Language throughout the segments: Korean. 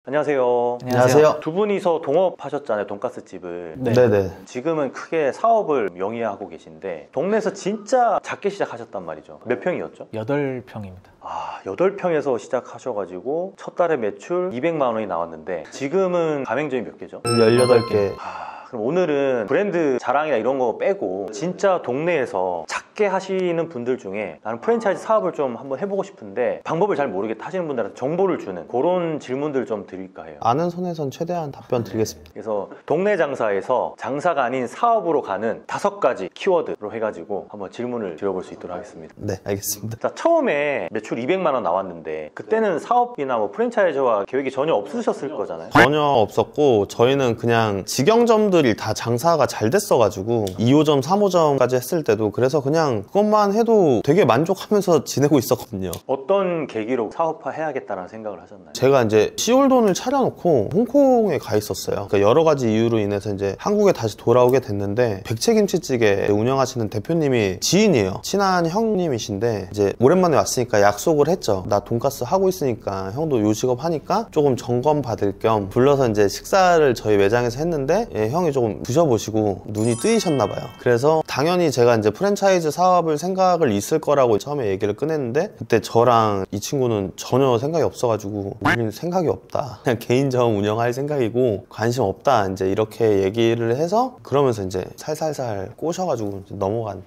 안녕하세요. 안녕하세요. 두 분이서 동업하셨잖아요, 돈가스 집을. 네네. 지금은 크게 사업을 영위하고 계신데 동네에서 진짜 작게 시작하셨단 말이죠. 몇 평이었죠? 8평입니다. 8평에서 시작하셔가지고 첫 달에 매출 200만 원이 나왔는데 지금은 가맹점이 몇 개죠? 18개. 그럼 오늘은 브랜드 자랑이나 이런 거 빼고 진짜 동네에서 작게 하시는 분들 중에 나는 프랜차이즈 사업을 좀 한번 해보고 싶은데 방법을 잘 모르겠다 하시는 분들한테 정보를 주는 그런 질문들 좀 드릴까 해요. 아는 선에선 최대한 답변 드리겠습니다. 그래서 동네 장사에서 장사가 아닌 사업으로 가는 5가지 키워드로 해가지고 한번 질문을 드려볼 수 있도록 하겠습니다. 네, 알겠습니다. 자, 처음에 매출 200만 원 나왔는데 그때는 사업이나 뭐 프랜차이즈와 계획이 전혀 없으셨을 거잖아요. 전혀 없었고 저희는 그냥 직영점들이 다 장사가 잘 됐어가지고 2호점, 3호점까지 했을 때도 그래서 그냥 그것만 해도 되게 만족하면서 지내고 있었거든요. 어떤 계기로 사업화 해야겠다는 생각을 하셨나요? 제가 이제 시올돈을 차려놓고 홍콩에 가 있었어요. 그러니까 여러 가지 이유로 인해서 이제 한국에 다시 돌아오게 됐는데 백채김치찌개 운영하시는 대표님이 지인이에요. 친한 형님이신데 이제 오랜만에 왔으니까 약속을 했죠. 나 돈가스 하고 있으니까 형도 요식업 하니까 조금 점검 받을 겸 불러서 이제 식사를 저희 매장에서 했는데 형이 조금 드셔보시고 눈이 뜨이셨나 봐요. 그래서 당연히 제가 이제 프랜차이즈 사업을 생각을 있을 거라고 처음에 얘기를 꺼냈는데 그때 저랑 이 친구는 전혀 생각이 없어가지고 우리는 생각이 없다. 그냥 개인점 운영할 생각이고 관심 없다. 이제 이렇게 얘기를 해서 그러면서 이제 살살살 꼬셔가지고 이제 넘어간.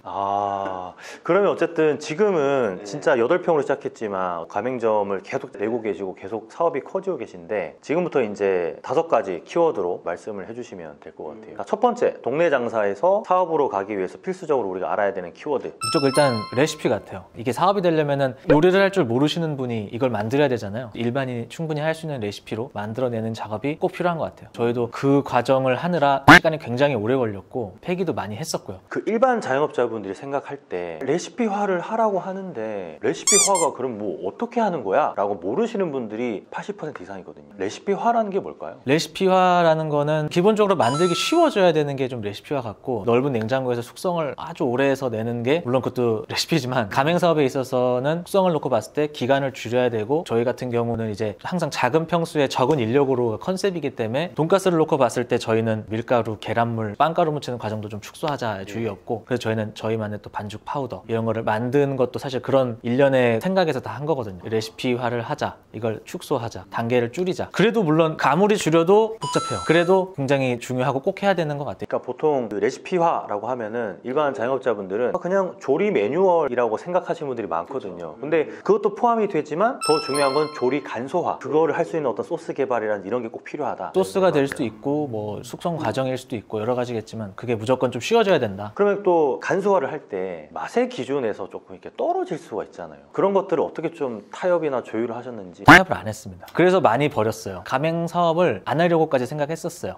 그러면 어쨌든 지금은 진짜 8평으로 시작했지만 가맹점을 계속 내고 계시고 계속 사업이 커지고 계신데 지금부터 이제 5가지 키워드로 말씀을 해주시면 될 것 같아요. 첫 번째, 동네 장사에서 사업으로 가기 위해서 필수적으로 우리가 알아야 되는 키워드. 무조건 일단 레시피 같아요. 이게 사업이 되려면은 요리를 할 줄 모르시는 분이 이걸 만들어야 되잖아요. 일반인이 충분히 할 수 있는 레시피로 만들어내는 작업이 꼭 필요한 것 같아요. 저희도 그 과정을 하느라 시간이 굉장히 오래 걸렸고 폐기도 많이 했었고요. 그 일반 자영업자분들이 생각할 때 레시피화를 하라고 하는데 레시피화가 그럼 뭐 어떻게 하는 거야? 라고 모르시는 분들이 80% 이상이거든요. 레시피화라는 게 뭘까요? 레시피화라는 거는 기본적으로 만들기 쉬워져야 되는 게 좀 레시피화 같고 넓은 냉장고에서 숙성을 아주 오래 해서 내는 게 물론 그것도 레시피지만 가맹 사업에 있어서는 숙성을 놓고 봤을 때 기간을 줄여야 되고 저희 같은 경우는 이제 항상 작은 평수에 적은 인력으로 컨셉이기 때문에 돈가스를 놓고 봤을 때 저희는 밀가루, 계란물, 빵가루 묻히는 과정도 좀 축소하자 주의였고 그래서 저희는 저희만의 또 반죽 파우더 이런 거를 만드는 것도 사실 그런 일련의 생각에서 다 한 거거든요. 레시피화를 하자, 이걸 축소하자, 단계를 줄이자. 그래도 물론 아무리 줄여도 복잡해요. 그래도 굉장히 중요하고 꼭 해야 되는 것 같아요. 그러니까 보통 그 레시피화라고 하면은 일반 자영업자분들은 그냥 조리 매뉴얼이라고 생각하시는 분들이 많거든요. 근데 그것도 포함이 되지만 더 중요한 건 조리 간소화, 그거를 할 수 있는 어떤 소스 개발이라는 이런 게 꼭 필요하다. 소스가 될 수도 있고 뭐 숙성 과정일 수도 있고 여러 가지겠지만 그게 무조건 좀 쉬워져야 된다. 그러면 또 간소화를 할 때 맛의 기준에서 조금 이렇게 떨어질 수가 있잖아요. 그런 것들을 어떻게 좀 타협이나 조율을 하셨는지. 타협을 안 했습니다. 그래서 많이 버렸어요. 가맹 사업을 안 하려고까지 생각했었어요.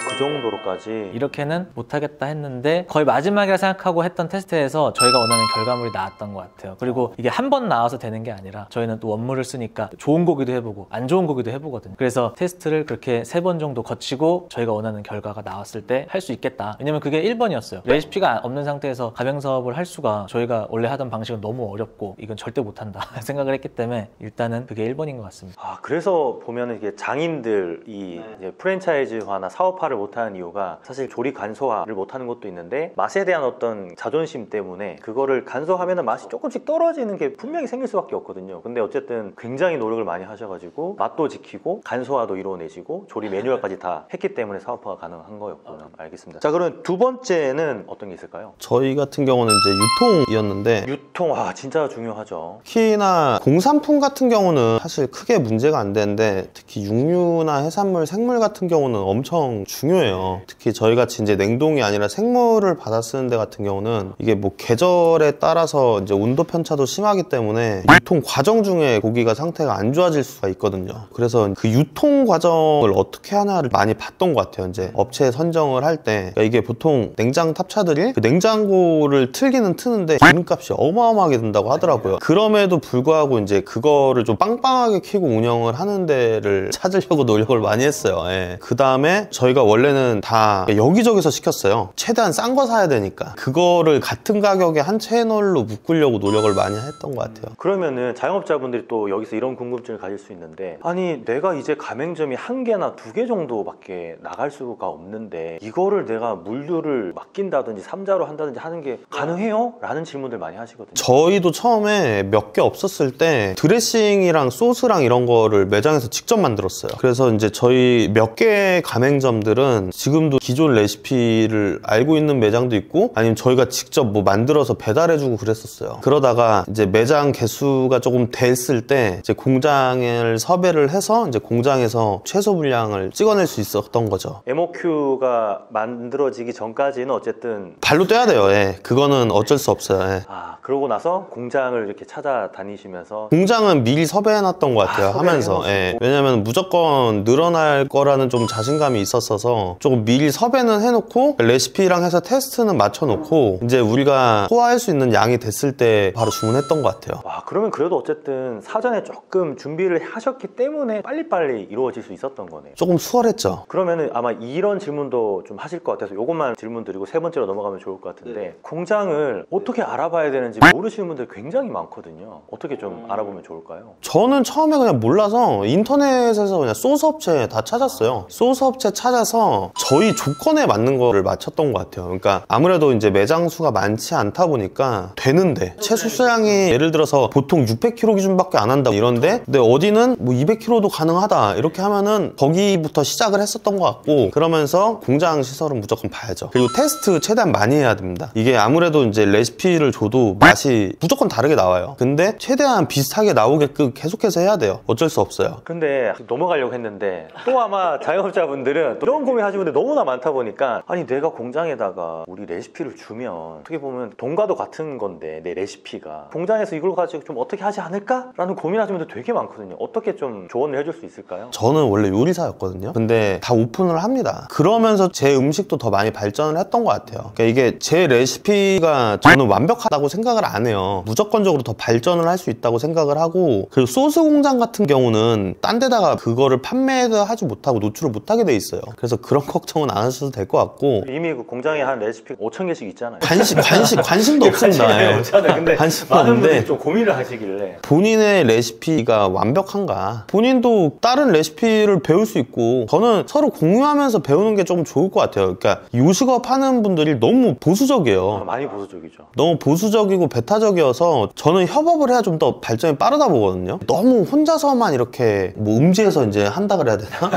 그 정도로까지. 이렇게는 못하겠다 했는데 거의 마지막이라 생각하고 했던 테스트에서 저희가 원하는 결과물이 나왔던 것 같아요. 그리고 이게 한 번 나와서 되는 게 아니라 저희는 또 원물을 쓰니까 좋은 고기도 해보고 안 좋은 고기도 해보거든요. 그래서 테스트를 그렇게 3번 정도 거치고 저희가 원하는 결과가 나왔을 때 할 수 있겠다. 왜냐면 그게 1번이었어요. 레시피가 없는 상태에서 가맹 사업을 할 수가 저희가 원래 하던 방식은 너무 어렵고 이건 절대 못한다 생각을 했기 때문에 일단은 그게 1번인 것 같습니다. 그래서 보면은 이게 장인들이 이제 프랜차이즈화나 사업화를 못하는 이유가 사실 조리 간소화를 못하는 것도 있는데 맛에 대한 어떤 자존심 때문에 그거를 간소화하면 맛이 조금씩 떨어지는 게 분명히 생길 수밖에 없거든요. 근데 어쨌든 굉장히 노력을 많이 하셔가지고 맛도 지키고 간소화도 이루어내시고 조리 매뉴얼까지 다 했기 때문에 사업화가 가능한 거였구나. 알겠습니다. 자, 그러면 두 번째는 어떤 게 있을까요? 저희 같은 경우는 이제 유통이었는데 유통, 진짜 중요하죠. 특히나 공산품 같은 경우는 사실 크게 문제가 안 되는데 특히 육류나 해산물, 생물 같은 경우는 엄청 중요해요. 특히 저희 같이 이제 냉동이 아니라 생물을 받아 쓰는 데 같은 경우는 이게 뭐 계절에 따라서 이제 온도 편차도 심하기 때문에 유통 과정 중에 고기가 상태가 안 좋아질 수가 있거든요. 그래서 그 유통 과정을 어떻게 하나를 많이 봤던 것 같아요. 이제 업체 선정을 할 때 그러니까 이게 보통 냉장 탑차들이 그 냉장고를 틀기는 트는데 기름값이 어마어마하게 든다고 하더라고요. 그럼에도 불구하고 이제 그거를 좀 빵빵하게 키고 운영을 하는 데를 찾으려고 노력을 많이 했어요. 그 다음에 저희가 원래는 다 여기저기서 시켰어요. 최대한 싼 거 사야 되니까 그거를 같은 같은 가격에 한 채널로 묶으려고 노력을 많이 했던 것 같아요. 그러면은 자영업자분들이 또 여기서 이런 궁금증을 가질 수 있는데, 아니 내가 이제 가맹점이 한 개나 두 개 정도밖에 나갈 수가 없는데 이거를 내가 물류를 맡긴다든지 삼자로 한다든지 하는 게 가능해요? 라는 질문들 많이 하시거든요. 저희도 처음에 몇 개 없었을 때 드레싱이랑 소스랑 이런 거를 매장에서 직접 만들었어요. 그래서 이제 저희 몇 개 가맹점들은 지금도 기존 레시피를 알고 있는 매장도 있고, 아니면 저희가 직접 뭐 만들어서 배달해주고 그랬었어요. 그러다가 이제 매장 개수가 조금 됐을 때 이제 공장을 섭외를 해서 이제 공장에서 최소 분량을 찍어낼 수 있었던 거죠. MOQ가 만들어지기 전까지는 어쨌든 발로 떼야 돼요. 예. 그거는 어쩔 수 없어요. 예. 그러고 나서 공장을 이렇게 찾아다니시면서 공장은 미리 섭외해놨던 것 같아요. 하면서. 예. 왜냐면 무조건 늘어날 거라는 좀 자신감이 있었어서 조금 미리 섭외는 해놓고 레시피랑 해서 테스트는 맞춰놓고 이제 우리가 소화할 수 있는 양이 됐을 때 바로 주문했던 것 같아요. 그러면 그래도 어쨌든 사전에 조금 준비를 하셨기 때문에 빨리빨리 이루어질 수 있었던 거네요. 조금 수월했죠. 그러면은 아마 이런 질문도 좀 하실 것 같아서 요것만 질문 드리고 세 번째로 넘어가면 좋을 것 같은데, 공장을 어떻게 알아봐야 되는지 모르시는 분들 굉장히 많거든요. 어떻게 좀 알아보면 좋을까요? 저는 처음에 그냥 몰라서 인터넷에서 그냥 소스 업체 다 찾았어요. 소스 업체 찾아서 저희 조건에 맞는 거를 맞췄던 것 같아요. 그러니까 아무래도 이제 매장 수가 많지 않다 보니까 되는데 채소 수량이 예를 들어서 보통 600kg 기준밖에 안 한다 이런데, 근데 어디는 뭐 200kg도 가능하다 이렇게 하면은 거기부터 시작을 했었던 것 같고, 그러면서 공장 시설은 무조건 봐야죠. 그리고 테스트 최대한 많이 해야 됩니다. 이게 아무래도 이제 레시피를 줘도 맛이 무조건 다르게 나와요. 근데 최대한 비슷하게 나오게끔 계속해서 해야 돼요. 어쩔 수 없어요. 근데 넘어가려고 했는데 또 아마 자영업자분들은 또 이런 고민 하시는 분들 너무나 많다 보니까, 아니 내가 공장에다가 우리 레시피를 주면 어떻게 보면 돈과도 같은 건데 내 레시피가 공장에서 이걸 가지고 좀 어떻게 하지 않을까? 라는 고민하시는 분들 되게 많거든요. 어떻게 좀 조언을 해줄 수 있을까요? 저는 원래 요리사였거든요. 근데 다 오픈을 합니다. 그러면서 제 음식도 더 많이 발전을 했던 것 같아요. 그러니까 이게 제 레시피가 저는 완벽하다고 생각을 안 해요. 무조건적으로 더 발전을 할 수 있다고 생각을 하고, 그리고 소스 공장 같은 경우는 딴 데다가 그거를 판매도 하지 못하고 노출을 못하게 돼 있어요. 그래서 그런 걱정은 안 하셔도 될 것 같고, 이미 그 공장에 한 레시피 5,000개씩 있잖아요. 관심도 없습니다. 없잖아요. 근데 관심도 많은 없는데 분들이 좀 고민을 하시길래. 본인의 레시피가 완벽한가, 본인도 다른 레시피를 배울 수 있고, 저는 서로 공유하면서 배우는 게 좀 좋을 것 같아요. 그러니까 요식업 하는 분들이 너무 보수적이에요. 많이 보수적이죠. 너무 보수적이고 배타적이어서 저는 협업을 해야 좀 더 발전이 빠르다 보거든요. 너무 혼자서만 이렇게 뭐 음지에서 이제 한다 그래야 되나?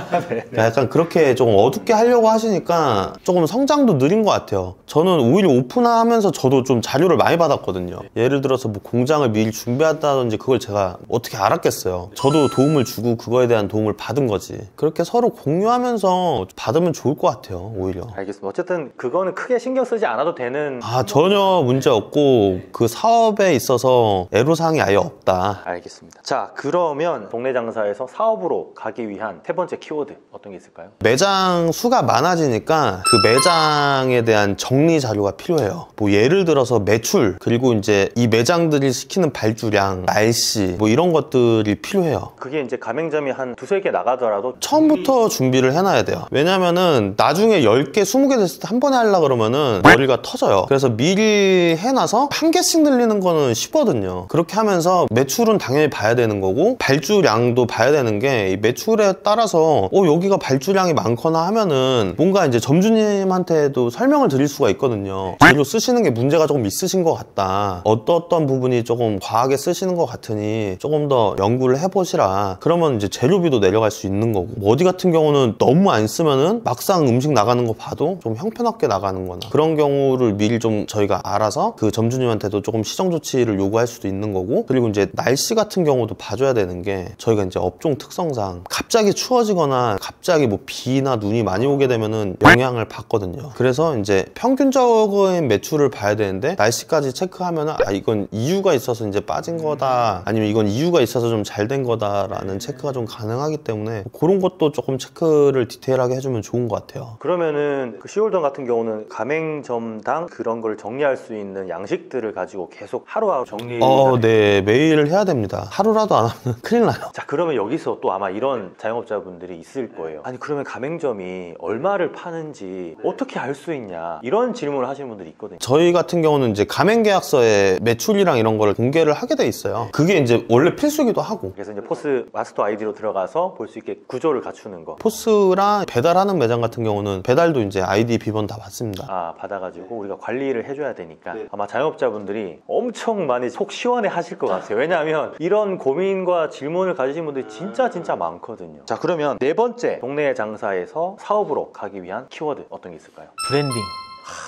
약간 그렇게 조금 어둡게 하려고 하시니까 조금 성장도 느린 것 같아요. 저는 오히려 오픈하면서 저도 좀 자료를 많이 받았거든요. 예를 들어서 뭐 공장을 미리 준비한다든지 그걸 제가 어떻게 알았겠어요. 저도 도움을 주고 그거에 대한 도움을 받은 거지. 그렇게 서로 공유하면서 받으면 좋을 것 같아요. 오히려. 알겠습니다. 어쨌든 그거는 크게 신경 쓰지 않아도 되는. 전혀 문제 없고 그 사업에 있어서 애로사항이 아예 없다. 알겠습니다. 자, 그러면 동네 장사에서 사업으로 가기 위한 세 번째 키워드 어떤 게 있을까요? 매장 수가 많아지니까 그 매장에 대한 정리 자료가 필요해요. 뭐 예를 들어서 매출, 그리고 이제 이 매장들이 시키는 발주량, 날씨, 뭐 이런 것들이 필요해요. 그게 이제 가맹점이 한 두세 개 나가더라도 처음부터 준비를 해놔야 돼요. 왜냐면은 나중에 10개, 20개 됐을 때 한 번에 하려고 그러면은 머리가 터져요. 그래서 미리 해놔서 한 개씩 늘리는 거는 쉽거든요. 그렇게 하면서 매출은 당연히 봐야 되는 거고, 발주량도 봐야 되는 게 이 매출에 따라서 여기가 발주량이 많거나 하면은 뭔가 이제 점주님한테도 설명을 드릴 수가 있거든요. 재료 쓰시는 게 문제가 조금 있으신 것 같다. 어떤 부분이 조금 과하게 쓰시는 것 같으니 조금 더 연구를 해보시라. 그러면 이제 재료비도 내려갈 수 있는 거고, 어디 같은 경우는 너무 안 쓰면은 막상 음식 나가는 거 봐도 좀 형편없게 나가는 거나 그런 경우를 미리 좀 저희가 알아서 그 점주님한테도 조금 시정 조치를 요구할 수도 있는 거고, 그리고 이제 날씨 같은 경우도 봐줘야 되는 게, 저희가 이제 업종 특성상 갑자기 추워지거나 갑자기 뭐 비나 눈이 많이 오게 되면은 영향을 받거든요. 그래서 이제 평균적인 매출을 봐야 되는데 날씨까지 체크하면은 이건 이유가 있어서 이제 빠진 거다, 아니면 이건 이유가 있어서 좀 잘 된 거다라는 체크가 좀 가능하기 때문에 그런 것도 조금 체크를 디테일하게 해주면 좋은 것 같아요. 그러면은 그 시홀던 같은 경우는 가맹점당 그런 걸 정리할 수 있는 양식들을 가지고 계속 하루하루 정리. 네, 매일 해야 됩니다. 하루라도 안 하면 큰일 나요. 자, 그러면 여기서 또 아마 이런 자영업자분들이 있을 거예요. 아니 그러면 가맹점이 얼마를 파는지 어떻게 알 수 있냐, 이런 질문을 하시는 분들이 있거든요. 저희 저희 같은 경우는 이제 가맹계약서에 매출이랑 이런 거를 공개를 하게 돼 있어요. 그게 이제 원래 필수기도 하고. 그래서 이제 포스 마스터 아이디로 들어가서 볼 수 있게 구조를 갖추는 거. 포스랑 배달하는 매장 같은 경우는 배달도 이제 아이디 비번 다 받습니다. 아, 받아가지고 우리가 관리를 해줘야 되니까 아마 자영업자분들이 엄청 많이 속 시원해 하실 것 같아요. 왜냐하면 이런 고민과 질문을 가지신 분들이 진짜 많거든요. 자, 그러면 네 번째, 동네 장사에서 사업으로 가기 위한 키워드 어떤 게 있을까요? 브랜딩.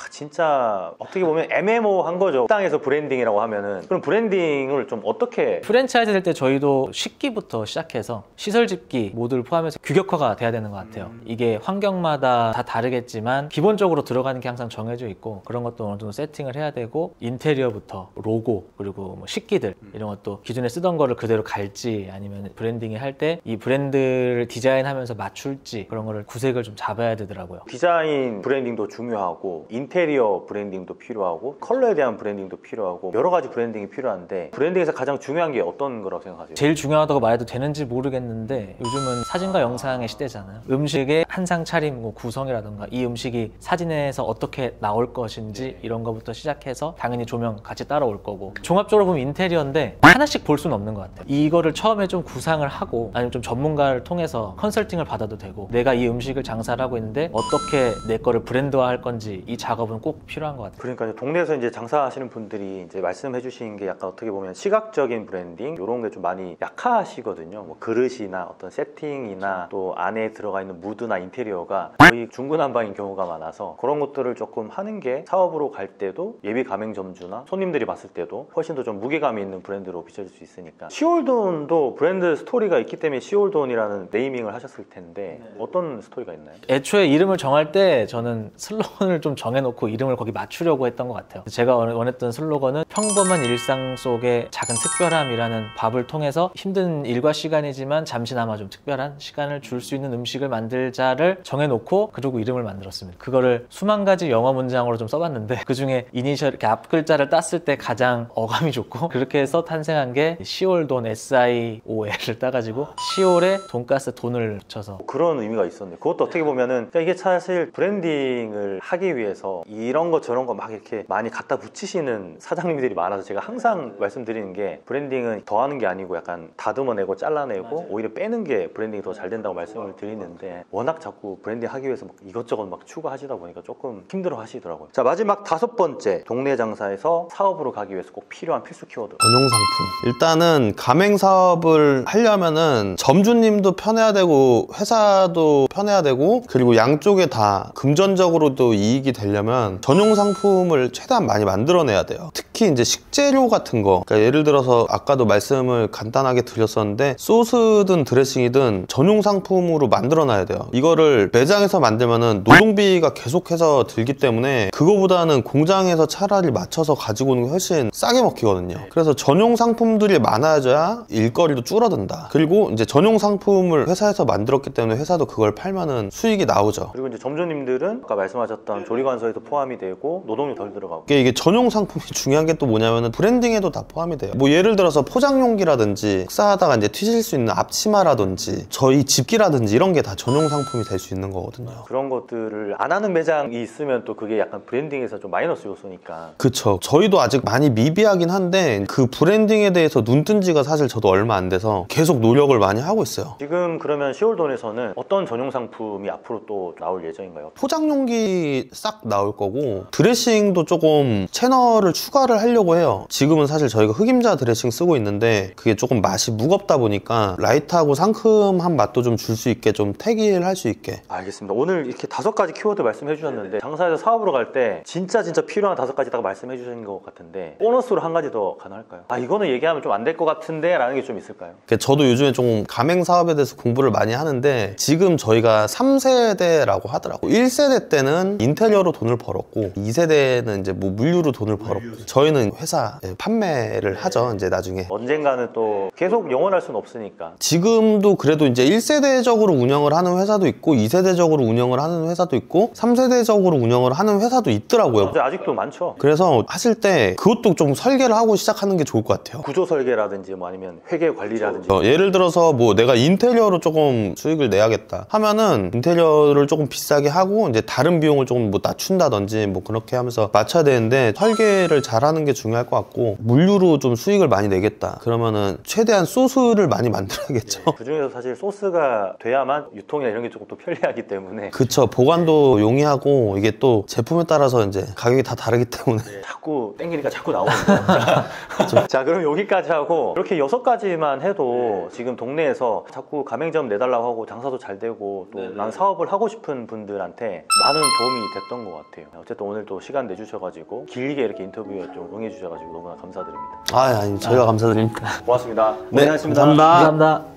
진짜 어떻게 보면 애매모호한 거죠. 식당에서 브랜딩이라고 하면은. 그럼 브랜딩을 좀 어떻게? 프랜차이즈 될 때 저희도 식기부터 시작해서 시설 집기 모두를 포함해서 규격화가 돼야 되는 것 같아요. 이게 환경마다 다 다르겠지만 기본적으로 들어가는 게 항상 정해져 있고, 그런 것도 어느 정도 세팅을 해야 되고, 인테리어부터 로고 그리고 뭐 식기들 이런 것도 기존에 쓰던 거를 그대로 갈지, 아니면 브랜딩을 할 때 이 브랜드를 디자인하면서 맞출지, 그런 거를 구색을 좀 잡아야 되더라고요. 디자인 브랜딩도 중요하고 인테리어 브랜딩도 필요하고 컬러에 대한 브랜딩도 필요하고 여러 가지 브랜딩이 필요한데, 브랜딩에서 가장 중요한 게 어떤 거라고 생각하세요? 제일 중요하다고 말해도 되는지 모르겠는데, 요즘은 사진과 영상의 시대잖아요. 음식의 한상 차림, 뭐 구성이라던가 이 음식이 사진에서 어떻게 나올 것인지 이런 거부터 시작해서 당연히 조명 같이 따라올 거고, 종합적으로 보면 인테리어인데 하나씩 볼 수는 없는 것 같아요. 이거를 처음에 좀 구상을 하고 아니면 좀 전문가를 통해서 컨설팅을 받아도 되고, 내가 이 음식을 장사를 하고 있는데 어떻게 내 거를 브랜드화 할 건지, 이 작업은 꼭 필요한 것 같아요. 그러니까 동네에서 이제 장사하시는 분들이 이제 말씀해 주신 게 약간 어떻게 보면 시각적인 브랜딩 이런 게 좀 많이 약하시거든요. 뭐 그릇이나 어떤 세팅이나 또 안에 들어가 있는 무드나 인테리어가 거의 중구난방인 경우가 많아서, 그런 것들을 조금 하는 게 사업으로 갈 때도 예비 가맹점주나 손님들이 봤을 때도 훨씬 더 좀 무게감이 있는 브랜드로 비춰질 수 있으니까. 시올돈도 브랜드 스토리가 있기 때문에 시올돈이라는 네이밍을 하셨을 텐데 어떤 스토리가 있나요? 애초에 이름을 정할 때 저는 슬로건을 좀 정해놓고 이름을 거기 맞추려고 했던 것 같아요. 제가 원했던 슬로건은 평범한 일상 속의 작은 특별함이라는 밥을 통해서 힘든 일과 시간이지만 잠시나마 좀 특별한 시간을 줄 수 있는 음식을 만들자를 정해놓고, 그리고 이름을 만들었습니다. 그거를 수만 가지 영어 문장으로 좀 써봤는데, 그 중에 이니셜 이렇게 앞 글자를 땄을 때 가장 어감이 좋고, 그렇게 해서 탄생한 게 시올돈, SIOL을 따가지고 시올에 돈가스 돈을 붙여서. 그런 의미가 있었는데, 그것도 어떻게 보면은 그러니까 이게 사실 브랜딩을 하기 위해서 이런 거 저런 거 막 이렇게 많이 갖다 붙이시는 사장님들이 많아서, 제가 항상 말씀드리는 게 브랜딩은 더하는 게 아니고 약간 다듬어내고 잘라내고 오히려 빼는 게 브랜딩이 더 잘 된다고 말씀을 드리는데, 워낙 자꾸 브랜딩 하기 위해서 막 이것저것 막 추가하시다 보니까 조금 힘들어 하시더라고요. 자, 마지막 다섯 번째, 동네 장사에서 사업으로 가기 위해서 꼭 필요한 필수 키워드. 전용 상품. 일단은 가맹 사업을 하려면은 점주님도 편해야 되고 회사도 편해야 되고, 그리고 양쪽에 다 금전적으로도 이익이 되려면 전용 상품을 최대한 많이 만들어내야 돼요. 특히 이제 식재료 같은 거, 그러니까 예를 들어서 아까도 말씀을 간단하게 드렸었는데, 소스든 드레싱이든 전용 상품으로 만들어놔야 돼요. 이거를 매장에서 만들면은 노동비가 계속해서 들기 때문에 그거보다는 공장에서 차라리 맞춰서 가지고 오는 게 훨씬 싸게 먹히거든요. 그래서 전용 상품들이 많아져야 일거리도 줄어든다. 그리고 이제 전용 상품을 회사에서 만들었기 때문에 회사도 그걸 팔면은 수익이 나오죠. 그리고 이제 점주님들은 아까 말씀하셨던 조리관서에도 포함이 되고 노동료 덜 들어가고. 이게 전용 상품이 중요한 게 또 뭐냐면은 브랜딩에도 다 포함이 돼요. 뭐 예를 들어서 포장용기라든지 식사하다가 이제 튀실 수 있는 앞치마라든지 저희 집기라든지 이런 게 다 전용 상품이 될 수 있는 거거든요. 그런 것들을 안 하는 매장이 있으면 또 그게 약간 브랜딩에서 좀 마이너스 요소니까. 그쵸. 저희도 아직 많이 미비하긴 한데 그 브랜딩에 대해서 눈뜬 지가 사실 저도 얼마 안 돼서 계속 노력을 많이 하고 있어요. 지금 그러면 시올돈에서는 어떤 전용 상품이 앞으로 또 나올 예정인가요? 포장용기 싹 나올 거고, 드레싱도 조금 채널을 추가를 하려고 해요. 지금은 사실 저희가 흑임자 드레싱 쓰고 있는데 그게 조금 맛이 무겁다 보니까 라이트하고 상큼한 맛도 좀 줄 수 있게 좀 태기를 할 수 있게. 알겠습니다. 오늘 이렇게 5가지 키워드 말씀해 주셨는데, 장사에서 사업으로 갈 때 진짜 필요한 5가지 딱 말씀해 주신 것 같은데, 보너스로 한 가지 더 가능할까요? 아, 이거는 얘기하면 좀 안 될 것 같은데 라는 게 좀 있을까요? 저도 요즘에 좀 가맹 사업에 대해서 공부를 많이 하는데, 지금 저희가 3세대라고 하더라고요. 1세대 때는 인테리어로 돈을 벌었고 2세대는 이제 뭐 물류로 돈을 벌었고, 저희는 회사 판매를 하죠. 이제 나중에 언젠가는 또 계속 영원할 수는 없으니까. 지금도 그래도 이제 1세대적으로 운영을 하는 회사도 있고 2세대적으로 운영을 하는 회사도 있고 3세대적으로 운영을 하는 회사도 있더라고요. 아직도 많죠. 그래서 하실 때 그것도 좀 설계를 하고 시작하는 게 좋을 것 같아요. 구조 설계라든지 뭐 아니면 회계 관리라든지. 예를 들어서 뭐 내가 인테리어로 조금 수익을 내야겠다 하면은 인테리어를 조금 비싸게 하고 이제 다른 비용을 조금 뭐 낮춘다든지 설계라든지 뭐 그렇게 하면서 맞춰야 되는데 설계를 잘하는 게 중요할 것 같고 물류로 좀 수익을 많이 내겠다 그러면은 최대한 소스를 많이 만들어야겠죠. 그중에서 사실 소스가 돼야만 유통이나 이런 게 조금 또 편리하기 때문에 그쵸. 보관도 용이하고 이게 또 제품에 따라서 이제 가격이 다 다르기 때문에 자꾸 땡기니까 자꾸 나오는 거예요. 자, 그럼 여기까지 하고 이렇게 6가지만 해도 지금 동네에서 자꾸 가맹점 내달라고 하고 장사도 잘 되고 또 난 사업을 하고 싶은 분들한테 많은 도움이 됐던 것 같아요. 어쨌든 오늘 또 시간 내주셔가지고 길게 이렇게 인터뷰에 좀 응해주셔가지고 너무나 감사드립니다. 아니 저희가 감사드립니다. 고맙습니다. 네, 고생하셨습니다. 감사합니다. 감사합니다.